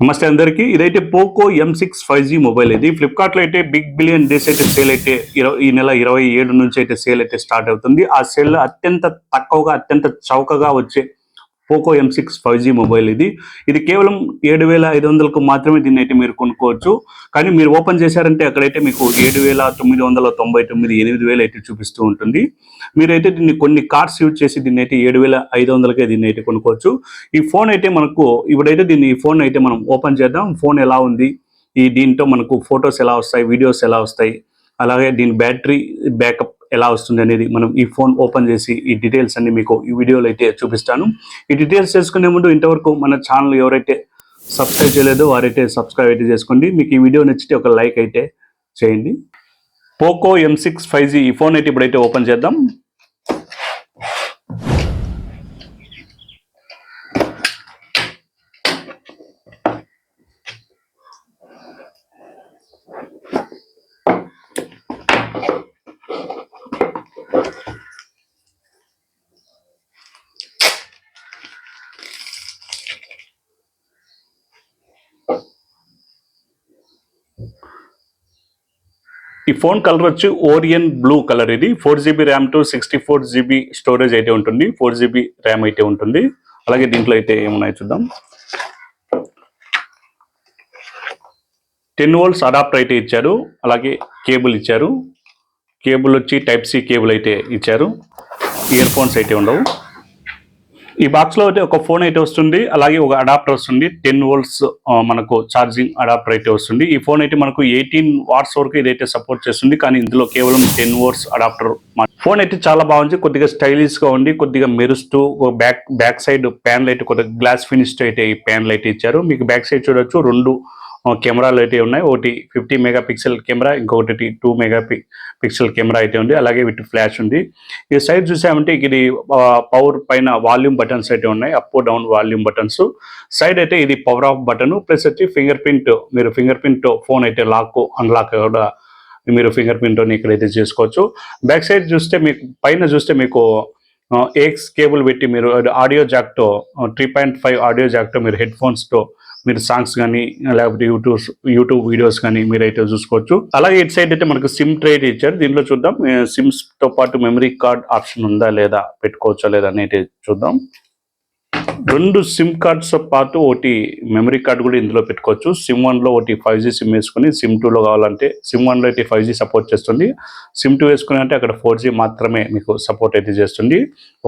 నమస్తే అందరికీ. ఇదైతే పోకో M6 5G మొబైల్. ఇది ఫ్లిప్కార్ట్లో అయితే బిగ్ బిలియన్ డేస్ అయితే సేల్ అయితే ఈ నెల 27 నుంచి అయితే సేల్ అయితే స్టార్ట్ అవుతుంది. ఆ సేల్ అత్యంత తక్కువగా అత్యంత చౌకగా వచ్చే పోకో M6 5G మొబైల్ ఇది కేవలం 7,500కు మాత్రమే దీన్ని అయితే మీరు కొనుక్కోవచ్చు. కానీ మీరు ఓపెన్ చేశారంటే అక్కడైతే మీకు 7,999 8,000 అయితే చూపిస్తూ ఉంటుంది. మీరైతే దీన్ని కొన్ని కార్డ్స్ యూజ్ చేసి దీన్ని అయితే 7,500కే దీన్ని అయితే కొనుక్కోవచ్చు. ఈ ఫోన్ అయితే మనకు ఇప్పుడైతే ఈ ఫోన్ అయితే మనం ఓపెన్ చేద్దాం. ఫోన్ ఎలా ఉంది, దీంట్లో మనకు ఫొటోస్ ఎలా వస్తాయి, వీడియోస్ ఎలా వస్తాయి, అలాగే దీని బ్యాటరీ బ్యాకప్ ఎలా వస్తుంది అనేది మనం ఈ ఫోన్ ఓపెన్ చేసి ఈ డీటెయిల్స్ అన్ని మీకు ఈ వీడియోలో అయితే చూపిస్తాను. ఈ డీటెయిల్స్ తెలుసుకునే ముందు ఇంతవరకు మన ఛానల్ ఎవరైతే సబ్స్క్రైబ్ చేయలేదో వారైతే సబ్స్క్రైబ్ అయితే చేసుకోండి. మీకు ఈ వీడియో నచ్చితే ఒక లైక్ అయితే చేయండి. పోకో M6 5G ఈ ఫోన్ అయితే ఇప్పుడైతే ఓపెన్ చేద్దాం. ఈ ఫోన్ కలర్ వచ్చి ఓరియన్ బ్లూ కలర్. ఇది 4GB RAM to 64GB storage అయితే ఉంటుంది. 4GB ర్యామ్ అయితే ఉంటుంది. అలాగే దీంట్లో అయితే ఏమున్నాయో చూద్దాం. 10 volts అడాప్టర్ అయితే ఇచ్చారు. అలాగే కేబుల్ ఇచ్చారు. కేబుల్ వచ్చి టైప్ సి కేబుల్ అయితే ఇచ్చారు. ఇయర్ ఫోన్స్ అయితే ఉండవు. ఈ బాక్స్లో అయితే ఒక ఫోన్ అయితే వస్తుంది. అలాగే ఒక అడాప్టర్ వస్తుంది. 10 volts మనకు ఛార్జింగ్ అడాప్టర్ అయితే వస్తుంది. ఈ ఫోన్ అయితే మనకు 18 watts వరకు ఇదైతే సపోర్ట్ చేస్తుంది. కానీ ఇందులో కేవలం 10 volts అడాప్టర్. ఫోన్ అయితే చాలా బాగుంది. కొద్దిగా స్టైలిష్గా ఉంది. కొద్దిగా మెరుస్తూ బ్యాక్ సైడ్ ప్యానల్ అయితే కొద్దిగా గ్లాస్ ఫినిష్ అయితే ఈ ప్యానల్ అయితే ఇచ్చారు. మీకు బ్యాక్ సైడ్ చూడొచ్చు, రెండు కెమెరాలు అయితే ఉన్నాయి. ఒకటి 50 మెగాపిక్సెల్ కెమెరా, ఇంకొకటి 2 మెగాపిక్సెల్ కెమెరా అయితే ఉంది. అలాగే విత్ ఫ్లాష్ ఉంది. ఈ సైడ్ చూసామంటే ఇది పవర్ పైన వాల్యూమ్ బటన్స్ అయితే ఉన్నాయి. Up down volume buttons. Side అయితే ఇది పవర్ ఆఫ్ బటన్, ప్లస్ వచ్చి ఫింగర్ ప్రింట్. మీరు ఫింగర్ ప్రింట్ ఫోన్ అయితే లాక్ అన్లాక్ కూడా మీరు ఫింగర్ ప్రింట్ ఇక్కడైతే చేసుకోవచ్చు. బ్యాక్ సైడ్ చూస్తే మీకు పైన చూస్తే మీకు ఏక్స్ కేబుల్ పెట్టి మీరు ఆడియో జాక్తో 3.5 ఆడియో జాక్తో మీరు హెడ్ ఫోన్స్తో మీరు సాంగ్స్ కానీ లేకపోతే యూట్యూబ్ వీడియోస్ కానీ మీరైతే చూసుకోవచ్చు. అలాగే ఇటు సైడ్ అయితే మనకు సిమ్ ట్రే ఇచ్చారు. దీంట్లో చూద్దాం సిమ్స్ తో పాటు మెమరీ కార్డ్ ఆప్షన్ ఉందా లేదా, పెట్టుకోవచ్చా లేదా అనేది చూద్దాం. 2 సిమ్ కార్డ్స్తో పాటు ఒకటి మెమరీ కార్డ్ కూడా ఇందులో పెట్టుకోవచ్చు. సిమ్ 1లో ఒకటి 5G సిమ్ వేసుకుని, సిమ్ 2లో కావాలంటే సిమ్ 1లో అయితే 5G సపోర్ట్ చేస్తుంది. సిమ్ 2 వేసుకుని అంటే అక్కడ 4G మాత్రమే మీకు సపోర్ట్ అయితే చేస్తుంది.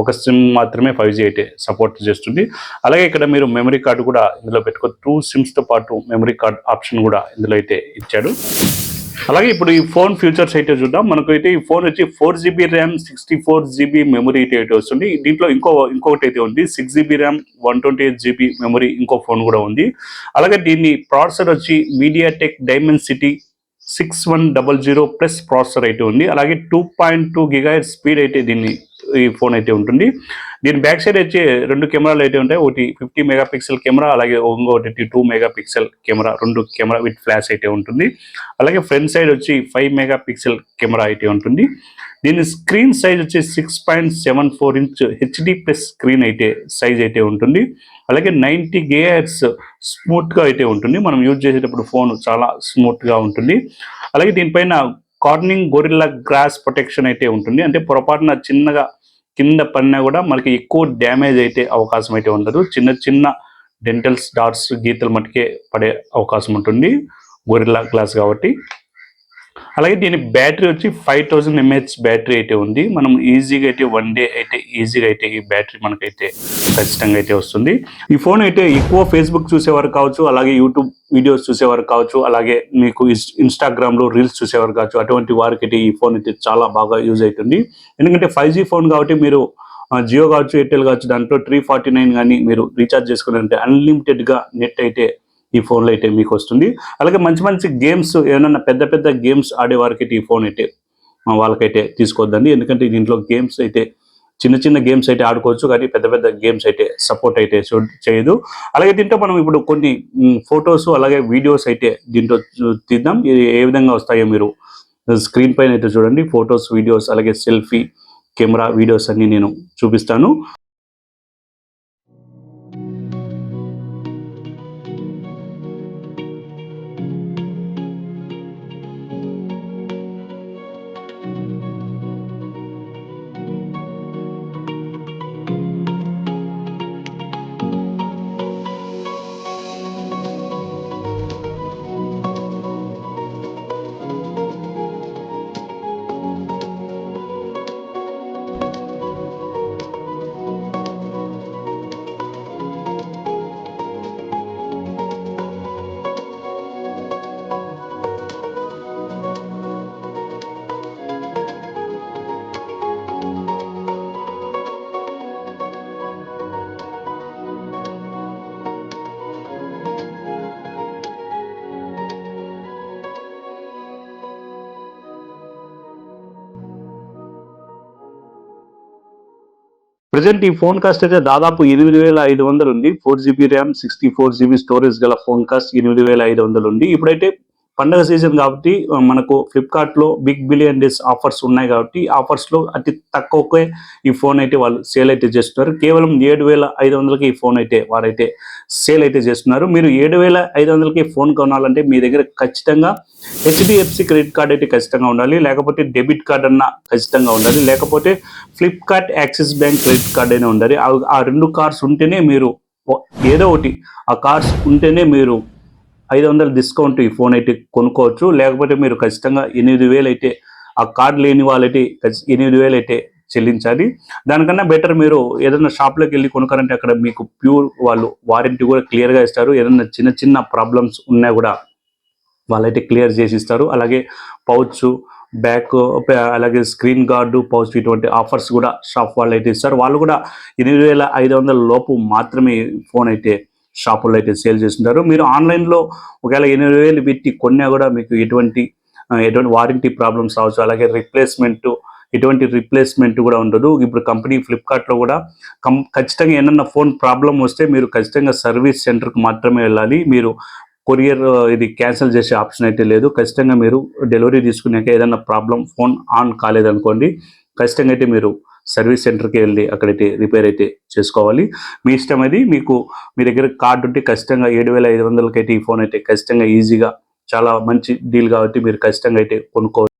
ఒక సిమ్ మాత్రమే 5G అయితే సపోర్ట్ చేస్తుంది. అలాగే ఇక్కడ మీరు మెమరీ కార్డు కూడా ఇందులో పెట్టుకో. 2 సిమ్స్తో పాటు మెమరీ కార్డ్ ఆప్షన్ కూడా ఇందులో అయితే ఇచ్చాడు. అలాగే ఇప్పుడు ఈ ఫోన్ ఫీచర్స్ అయితే చూద్దాం. మనకైతే ఈ ఫోన్ వచ్చి 4GB ర్యామ్ 64GB మెమరీ అయితే వస్తుంది. దీంట్లో ఇంకొకటి అయితే ఉంది, 6GB ర్యామ్ 128GB మెమరీ ఇంకో ఫోన్ కూడా ఉంది. అలాగే దీన్ని ప్రాసెసర్ వచ్చి మీడియాటెక్ డైమెన్సిటీ 6100 ప్లస్ ప్రాసెసర్ అయితే ఉంది. అలాగే 2.2 GHz స్పీడ్ అయితే ఈ ఫోన్ అయితే ఉంటుంది. దీని బ్యాక్ సైడ్ వచ్చి 2 కెమెరాలు అయితే ఉంటాయి. ఒకటి 50 మెగాపిక్సెల్ కెమెరా, అలాగే ఇంకొకటి 2 megapixel camera, 2 camera with flash అయితే ఉంటుంది. అలాగే ఫ్రంట్ సైడ్ వచ్చి 5 మెగాపిక్సెల్ కెమెరా అయితే ఉంటుంది. దీని స్క్రీన్ సైజ్ వచ్చి 6.74 ఇంచ్ HD ప్లస్ స్క్రీన్ అయితే సైజ్ అయితే ఉంటుంది. అలాగే 90 GHz స్మూత్గా అయితే ఉంటుంది. మనం యూజ్ చేసేటప్పుడు ఫోన్ చాలా స్మూత్గా ఉంటుంది. అలాగే దీనిపైన కార్నింగ్ గొరిల్లా గ్లాస్ ప్రొటెక్షన్ అయితే ఉంటుంది. అంటే పొరపాటున చిన్నగా కింద పడినా కూడా మనకి ఎక్కువ డ్యామేజ్ అయితే అవకాశం అయితే ఉండదు. చిన్న చిన్న డెంటల్స్ డాట్స్ గీతలు మటుకే పడే అవకాశం ఉంటుంది గొరిల్లా గ్లాస్ కాబట్టి. అలాగే దీని బ్యాటరీ వచ్చి 5000 mAh బ్యాటరీ అయితే ఉంది. మనం ఈజీగా అయితే 1 డే అయితే ఈజీగా అయితే ఈ బ్యాటరీ మనకైతే ఖచ్చితంగా అయితే వస్తుంది. ఈ ఫోన్ అయితే ఎక్కువ ఫేస్బుక్ చూసేవారు కావచ్చు, అలాగే యూట్యూబ్ వీడియోస్ చూసేవారు కావచ్చు, అలాగే మీకు ఇన్స్టాగ్రామ్లో రీల్స్ చూసేవారు కావచ్చు, అటువంటి వారికి అయితే ఈ ఫోన్ అయితే చాలా బాగా యూజ్ అవుతుంది. ఎందుకంటే 5G ఫోన్ కాబట్టి మీరు జియో కావచ్చు, ఎయిర్టెల్ కావచ్చు, దాంట్లో 349 కానీ మీరు రీఛార్జ్ చేసుకున్నారంటే అన్లిమిటెడ్గా నెట్ అయితే ఈ ఫోన్లో అయితే మీకు వస్తుంది. అలాగే మంచి మంచి గేమ్స్, ఏమైనా పెద్ద పెద్ద గేమ్స్ ఆడే వారికి ఈ ఫోన్ అయితే వాళ్ళకైతే తీసుకోవద్దండి. ఎందుకంటే దీంట్లో గేమ్స్ అయితే చిన్న చిన్న గేమ్స్ అయితే ఆడుకోవచ్చు, కానీ పెద్ద పెద్ద గేమ్స్ అయితే సపోర్ట్ అయితే చేయదు. అలాగే దీంట్లో మనం ఇప్పుడు కొన్ని ఫొటోస్ అలాగే వీడియోస్ అయితే దీంట్లో తీద్దాం. ఏ విధంగా వస్తాయో మీరు స్క్రీన్ పైన అయితే చూడండి. ఫొటోస్, వీడియోస్, అలాగే సెల్ఫీ, కెమెరా, వీడియోస్ అన్ని నేను చూపిస్తాను. ప్రజెంట్ ఈ ఫోన్ కాస్ట్ అయితే దాదాపు 8,500 ఉంది. 4 GB ర్యామ్ 64 GB స్టోరేజ్ గల ఫోన్ కాస్ట్ 8,500 ఉంది. ఇప్పుడైతే పండగ సీజన్ కాబట్టి మనకు ఫ్లిప్కార్ట్లో బిగ్ బిలియన్ డేస్ ఆఫర్స్ ఉన్నాయి కాబట్టి ఆఫర్స్లో అతి తక్కువకే ఈ ఫోన్ అయితే వాళ్ళు సేల్ అయితే చేస్తున్నారు. కేవలం 7,500కి ఈ ఫోన్ అయితే వారైతే సేల్ అయితే చేస్తున్నారు. మీరు 7,500కి ఫోన్ కొనాలంటే మీ దగ్గర ఖచ్చితంగా HDFC క్రెడిట్ కార్డ్ అయితే ఖచ్చితంగా ఉండాలి, లేకపోతే డెబిట్ కార్డ్ అన్న ఖచ్చితంగా ఉండాలి, లేకపోతే Flipkart axis bank credit card అయినా ఉండాలి. ఆ 2 కార్డ్స్ ఉంటేనే మీరు ఏదో ఒకటి ఆ కార్డ్స్ ఉంటేనే మీరు 500 డిస్కౌంట్ ఈ ఫోన్ అయితే కొనుక్కోవచ్చు. లేకపోతే మీరు ఖచ్చితంగా 8,000 అయితే ఆ కార్డ్ లేని వాళ్ళైతే 8,000 అయితే చెల్లించాలి. దానికన్నా బెటర్ మీరు ఏదైనా షాప్లోకి వెళ్ళి కొనుక్కారంటే అక్కడ మీకు ప్యూర్ వాళ్ళు వారంటీ కూడా క్లియర్గా ఇస్తారు. ఏదైనా చిన్న చిన్న ప్రాబ్లమ్స్ ఉన్నా కూడా వాళ్ళైతే క్లియర్ చేసి ఇస్తారు. అలాగే పౌచ్, బ్యాక్, అలాగే స్క్రీన్ గార్డు, పౌచ్ ఇటువంటి ఆఫర్స్ కూడా షాప్ వాళ్ళు అయితే ఇస్తారు. వాళ్ళు కూడా 8,500 లోపు మాత్రమే ఫోన్ అయితే షాపుల్లో అయితే సేల్ చేస్తుంటారు. మీరు ఆన్లైన్లో ఒకవేళ 8,000 పెట్టి కొన్నా కూడా మీకు ఎటువంటి వారంటీ ప్రాబ్లమ్స్ రావచ్చు. అలాగే ఎటువంటి రిప్లేస్మెంట్ కూడా ఉండదు. ఇప్పుడు కంపెనీ ఫ్లిప్కార్ట్లో కూడా ఖచ్చితంగా ఏమన్నా ఫోన్ ప్రాబ్లం వస్తే మీరు ఖచ్చితంగా సర్వీస్ సెంటర్కి మాత్రమే వెళ్ళాలి. మీరు కొరియర్ ఇది క్యాన్సిల్ చేసే ఆప్షన్ అయితే లేదు. ఖచ్చితంగా మీరు డెలివరీ తీసుకున్నాక ఏదైనా ప్రాబ్లం ఫోన్ ఆన్ కాలేదనుకోండి, ఖచ్చితంగా అయితే మీరు సర్వీస్ సెంటర్కి వెళ్ళి అక్కడైతే రిపేర్ అయితే చేసుకోవాలి. మీ ఇష్టం అది. మీ దగ్గర కార్డు ఉంటే ఖచ్చితంగా 7,500కి అయితే ఈ ఫోన్ అయితే ఖచ్చితంగా ఈజీగా చాలా మంచి డీల్ కాబట్టి మీరు ఖచ్చితంగా అయితే కొనుక్కోవచ్చు.